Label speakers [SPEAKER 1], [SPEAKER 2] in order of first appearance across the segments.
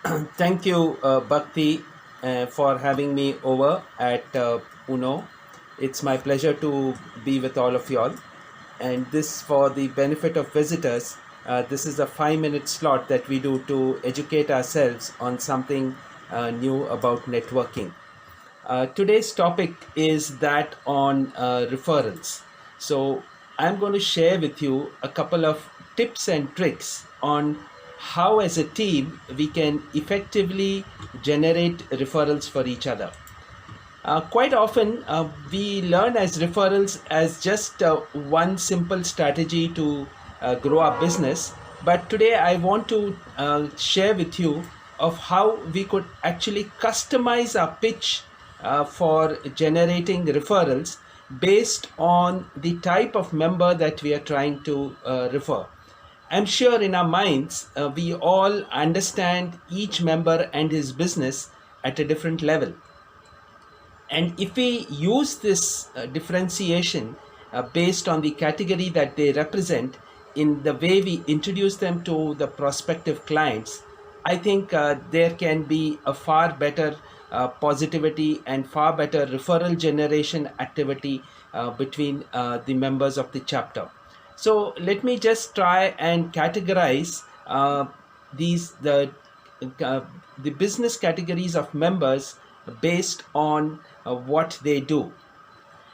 [SPEAKER 1] Thank you, Bhakti, for having me over at Uno. It's my pleasure to be with all of y'all. And this, for the benefit of visitors, this is a 5-minute slot that we do to educate ourselves on something new about networking. Today's topic is that on referrals. So, I'm going to share with you a couple of tips and tricks on how, as a team, we can effectively generate referrals for each other. Quite often, we learn as referrals as just one simple strategy to grow our business. But today, I want to share with you of how we could actually customize our pitch for generating referrals based on the type of member that we are trying to refer. I'm sure in our minds, we all understand each member and his business at a different level. And if we use this differentiation based on the category that they represent in the way we introduce them to the prospective clients, I think there can be a far better positivity and far better referral generation activity between the members of the chapter. So let me just try and categorize these uh, the business categories of members based on what they do,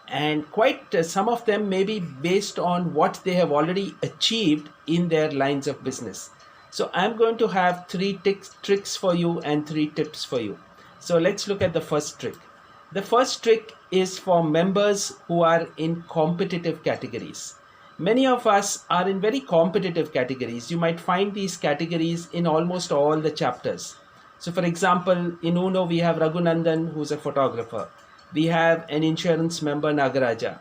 [SPEAKER 1] and quite some of them may be based on what they have already achieved in their lines of business. So I'm going to have three tricks for you and three tips for you. So let's look at the first trick. The first trick is for members who are in competitive categories. Many of us are in very competitive categories. You might find these categories in almost all the chapters. So, for example, in Uno, we have Raghunandan, who's a photographer. We have an insurance member, Nagaraja.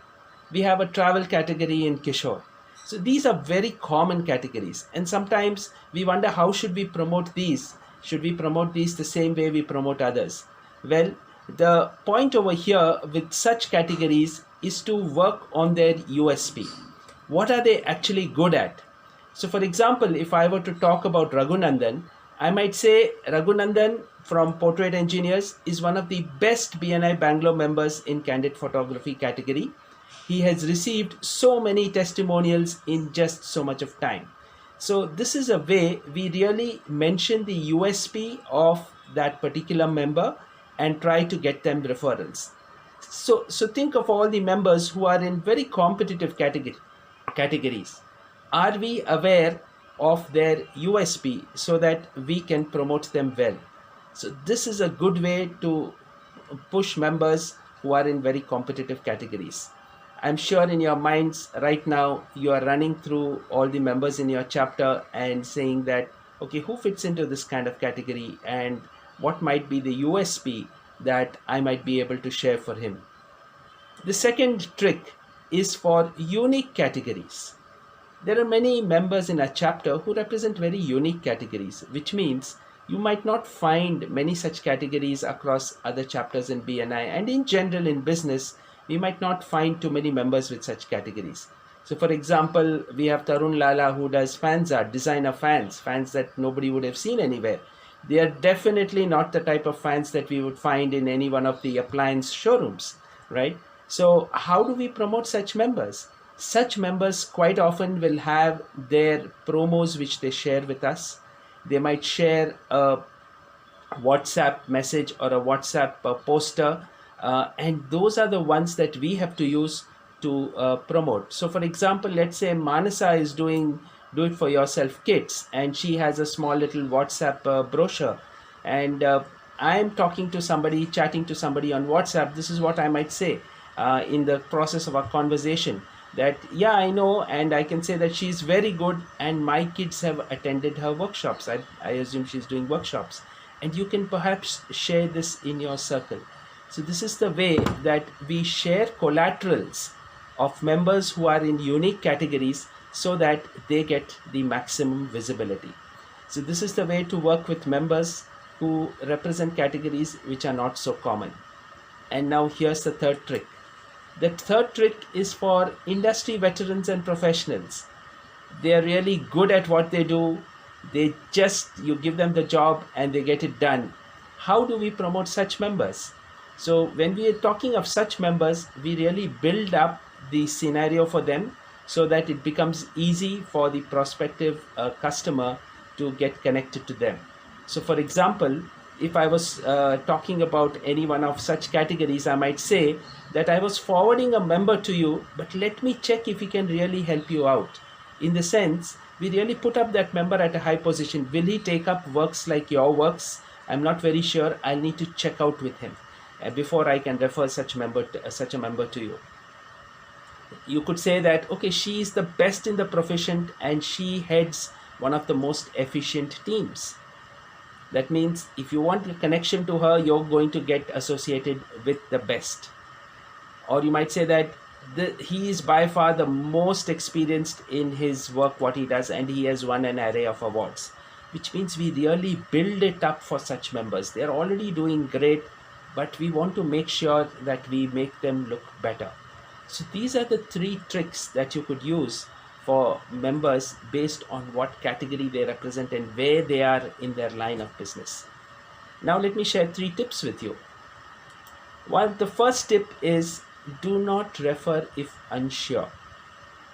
[SPEAKER 1] We have a travel category in Kishore. So, these are very common categories. And sometimes we wonder, how should we promote these? Should we promote these the same way we promote others? Well, the point over here with such categories is to work on their USP. What are they actually good at? So, for example, if I were to talk about Raghunandan, I might say Raghunandan from Portrait Engineers is one of the best BNI Bangalore members in candid photography category. He has received so many testimonials in just so much of time. So this is a way we really mention the USP of that particular member and try to get them referrals. So think of all the members who are in very competitive categories. Are we aware of their USP so that we can promote them well? So this is a good way to push members who are in very competitive categories. I'm sure in your minds right now you are running through all the members in your chapter and saying that, okay, who fits into this kind of category and what might be the USP that I might be able to share for him. The second trick is for unique categories. There are many members in a chapter who represent very unique categories, which means you might not find many such categories across other chapters in BNI, and in general in business, we might not find too many members with such categories. So, for example, we have Tarun Lala who does fans art, designer fans that nobody would have seen anywhere. They are definitely not the type of fans that we would find in any one of the appliance showrooms, right? So, how do we promote such members? Such members quite often will have their promos which they share with us. They might share a WhatsApp message or a WhatsApp poster, and those are the ones that we have to use to promote. So, for example, let's say Manasa is doing do it for yourself kits, and she has a small little WhatsApp brochure, and I am talking to somebody, chatting to somebody on WhatsApp. This is what I might say in the process of our conversation, that yeah, I know, and I can say that she's very good and my kids have attended her workshops. I assume she's doing workshops, and you can perhaps share this in your circle. So this is the way that we share collaterals of members who are in unique categories so that they get the maximum visibility. So this is the way to work with members who represent categories which are not so common. And now here's the third trick. The third trick is for industry veterans and professionals. They are really good at what they do. They just, you give them the job and they get it done. How do we promote such members? So when we are talking of such members, we really build up the scenario for them so that it becomes easy for the prospective customer to get connected to them. So for example, if I was talking about any one of such categories, I might say that I was forwarding a member to you, but let me check if he can really help you out. In the sense, we really put up that member at a high position. Will he take up works like your works? I'm not very sure. I'll need to check out with him before I can refer such a member to you. You could say that, okay, she is the best in the profession and she heads one of the most efficient teams. That means if you want a connection to her, you're going to get associated with the best. Or you might say that he is by far the most experienced in his work, what he does, and he has won an array of awards, which means we really build it up for such members. They're already doing great, but we want to make sure that we make them look better. So these are the 3 tricks that you could use for members based on what category they represent and where they are in their line of business. Now let me share 3 tips with you. The first tip is, do not refer if unsure.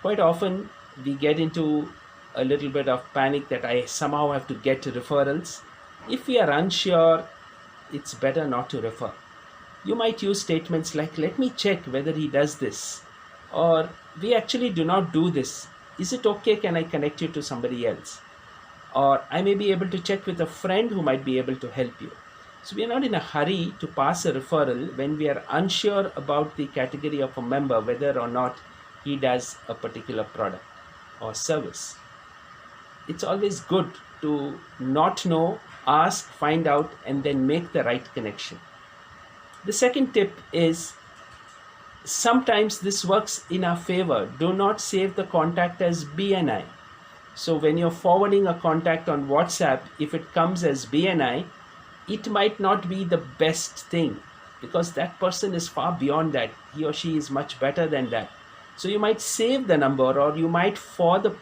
[SPEAKER 1] Quite often we get into a little bit of panic that I somehow have to get referrals. If we are unsure, it's better not to refer. You might use statements like, let me check whether he does this, or we actually do not do this. Is it okay? Can I connect you to somebody else? Or I may be able to check with a friend who might be able to help you. So we are not in a hurry to pass a referral when we are unsure about the category of a member, whether or not he does a particular product or service. It's always good to not know, ask, find out, and then make the right connection. The second tip is, sometimes this works in our favor. Do not save the contact as BNI. So when you're forwarding a contact on WhatsApp, if it comes as BNI, it might not be the best thing because that person is far beyond that. He or she is much better than that. So you might save the number, or you might, for the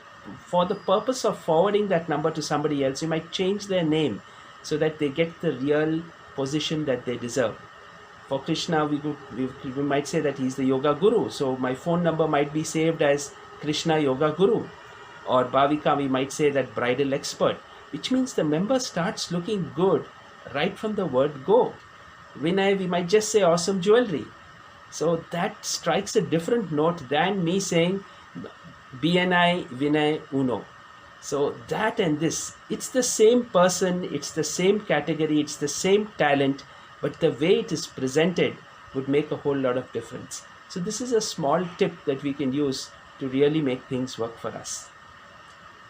[SPEAKER 1] purpose of forwarding that number to somebody else, you might change their name so that they get the real position that they deserve. For Krishna, we might say that he's the yoga guru. So my phone number might be saved as Krishna Yoga Guru. Or Bhavika, we might say that bridal expert, which means the member starts looking good right from the word go. Vinay, we might just say awesome jewelry. So that strikes a different note than me saying BNI, Vinay, Uno. So that and this, it's the same person, it's the same category, it's the same talent, but the way it is presented would make a whole lot of difference. So this is a small tip that we can use to really make things work for us.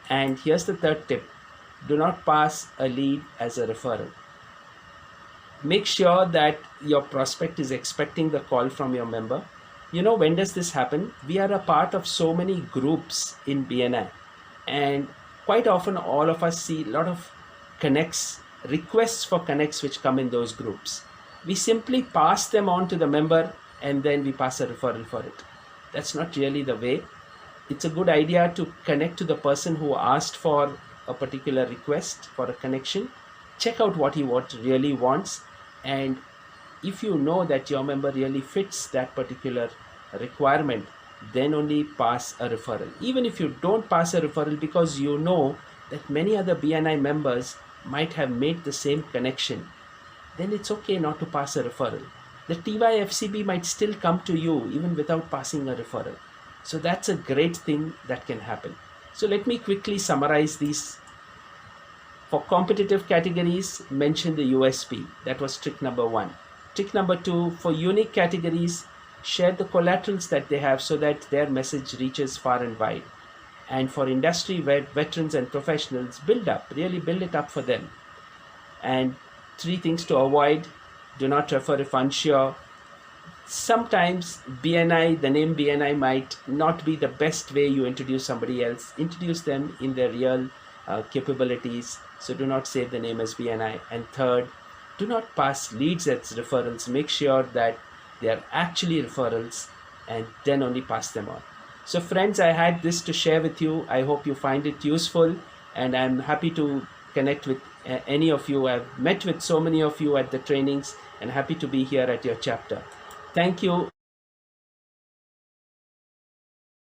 [SPEAKER 1] And here's the third tip. Do not pass a lead as a referral. Make sure that your prospect is expecting the call from your member. You know, when does this happen? We are a part of so many groups in BNI, and quite often all of us see a lot of requests for connects which come in those groups. We simply pass them on to the member and then we pass a referral for it. That's not really the way. It's a good idea to connect to the person who asked for a particular request for a connection. Check out what he really wants, and if you know that your member really fits that particular requirement, then only pass a referral. Even if you don't pass a referral because you know that many other BNI members might have made the same connection, then it's okay not to pass a referral. The TYFCB might still come to you even without passing a referral. So that's a great thing that can happen. So let me quickly summarize these. For competitive categories, mention the USP. That was trick number 1. Trick number 2, for unique categories, share the collaterals that they have so that their message reaches far and wide. And for industry veterans and professionals, really build it up for them. And 3 things to avoid. Do not refer if unsure. Sometimes BNI, the name BNI might not be the best way you introduce somebody else. Introduce them in their real capabilities. So do not save the name as BNI. And third, do not pass leads as referrals. Make sure that they are actually referrals and then only pass them on. So friends, I had this to share with you. I hope you find it useful. and I'm happy to connect with any of you. I've met with so many of you at the trainings and happy to be here at your chapter. Thank you.